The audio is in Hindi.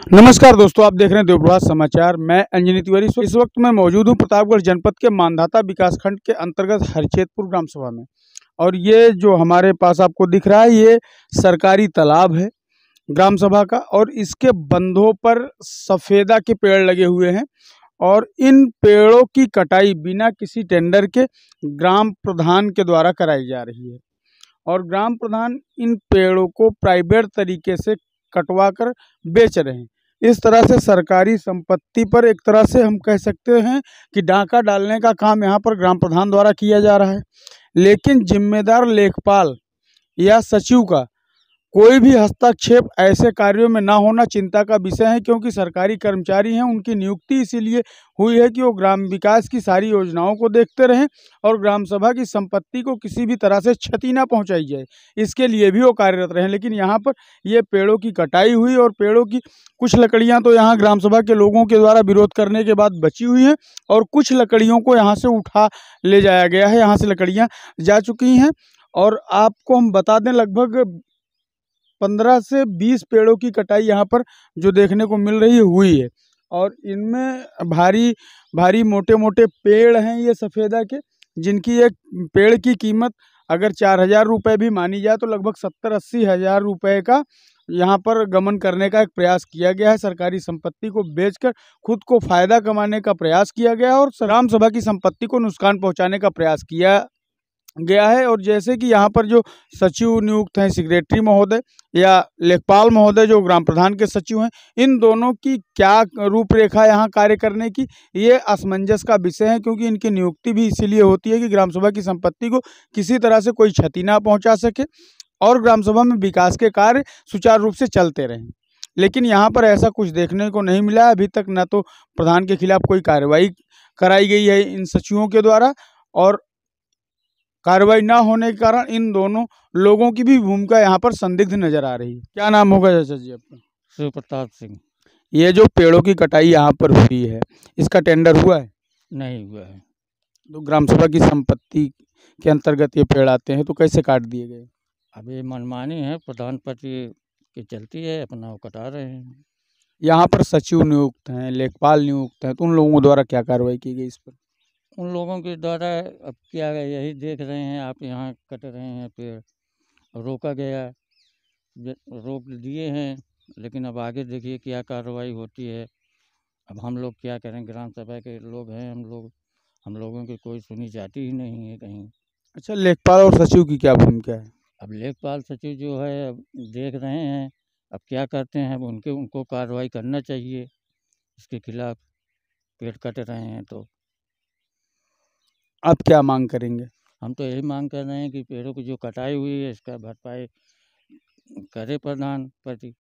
नमस्कार दोस्तों, आप देख रहे हैं देवप्रभात समाचार। मैं अंजनी तिवारी। इस वक्त मैं मौजूद हूं प्रतापगढ़ जनपद के मांधाता विकासखंड के अंतर्गत हरचेतपुर ग्राम सभा में। और ये जो हमारे पास आपको दिख रहा है, ये सरकारी तालाब है ग्राम सभा का। और इसके बंधों पर सफेदा के पेड़ लगे हुए हैं और इन पेड़ों की कटाई बिना किसी टेंडर के ग्राम प्रधान के द्वारा कराई जा रही है। और ग्राम प्रधान इन पेड़ों को प्राइवेट तरीके से कटवा कर बेच रहे हैं। इस तरह से सरकारी संपत्ति पर एक तरह से हम कह सकते हैं कि डाका डालने का काम यहाँ पर ग्राम प्रधान द्वारा किया जा रहा है। लेकिन जिम्मेदार लेखपाल या सचिव का कोई भी हस्तक्षेप ऐसे कार्यों में ना होना चिंता का विषय है, क्योंकि सरकारी कर्मचारी हैं। उनकी नियुक्ति इसीलिए हुई है कि वो ग्राम विकास की सारी योजनाओं को देखते रहें और ग्राम सभा की संपत्ति को किसी भी तरह से क्षति ना पहुंचाई जाए, इसके लिए भी वो कार्यरत रहें। लेकिन यहाँ पर ये पेड़ों की कटाई हुई और पेड़ों की कुछ लकड़ियाँ तो यहाँ ग्राम सभा के लोगों के द्वारा विरोध करने के बाद बची हुई हैं और कुछ लकड़ियों को यहाँ से उठा ले जाया गया है। यहाँ से लकड़ियाँ जा चुकी हैं और आपको हम बता दें, लगभग 15 से 20 पेड़ों की कटाई यहाँ पर जो देखने को मिल रही है हुई है। और इनमें भारी भारी मोटे मोटे पेड़ हैं ये सफ़ेदा के, जिनकी एक पेड़ की कीमत अगर 4,000 रुपये भी मानी जाए तो लगभग 70-80 हज़ार रुपये का यहाँ पर गमन करने का एक प्रयास किया गया है। सरकारी संपत्ति को बेचकर खुद को फ़ायदा कमाने का प्रयास किया गया है और ग्राम सभा की संपत्ति को नुकसान पहुँचाने का प्रयास किया गया है। और जैसे कि यहाँ पर जो सचिव नियुक्त हैं, सेक्रेटरी महोदय या लेखपाल महोदय जो ग्राम प्रधान के सचिव हैं, इन दोनों की क्या रूपरेखा यहाँ कार्य करने की, ये असमंजस का विषय है। क्योंकि इनकी नियुक्ति भी इसीलिए होती है कि ग्राम सभा की संपत्ति को किसी तरह से कोई क्षति ना पहुँचा सके और ग्राम सभा में विकास के कार्य सुचारू रूप से चलते रहें। लेकिन यहाँ पर ऐसा कुछ देखने को नहीं मिला है अभी तक। न तो प्रधान के खिलाफ कोई कार्रवाई कराई गई है इन सचिवों के द्वारा, और कार्रवाई ना होने के कारण इन दोनों लोगों की भी भूमिका यहाँ पर संदिग्ध नजर आ रही है। क्या नाम होगा चाचा जी आपका? शिव प्रताप सिंह। ये जो पेड़ों की कटाई यहाँ पर हुई है, इसका टेंडर हुआ है? नहीं हुआ है। तो ग्राम सभा की संपत्ति के अंतर्गत ये पेड़ आते हैं, तो कैसे काट दिए गए? अब ये मनमानी है, प्रधान पति की चलती है, अपना वो कटा रहे हैं। यहाँ पर सचिव नियुक्त हैं, लेखपाल नियुक्त हैं, तो उन लोगों द्वारा क्या कार्रवाई की गई इस पर? उन लोगों के द्वारा अब क्या है, यही देख रहे हैं आप, यहाँ कट रहे हैं पेड़, रोका गया, रोक दिए हैं। लेकिन अब आगे देखिए क्या कार्रवाई होती है। अब हम लोग क्या करें, ग्राम सभा के लोग हैं हम लोगों की कोई सुनी जाती ही नहीं है कहीं। अच्छा, लेखपाल और सचिव की क्या भूमिका है? अब लेखपाल सचिव जो है अब देख रहे हैं, अब क्या करते हैं। अब उनको कार्रवाई करना चाहिए इसके खिलाफ, पेड़ कट रहे हैं तो। आप क्या मांग करेंगे? हम तो यही मांग कर रहे हैं कि पेड़ों की जो कटाई हुई है इसका भरपाई करे प्रधान पति।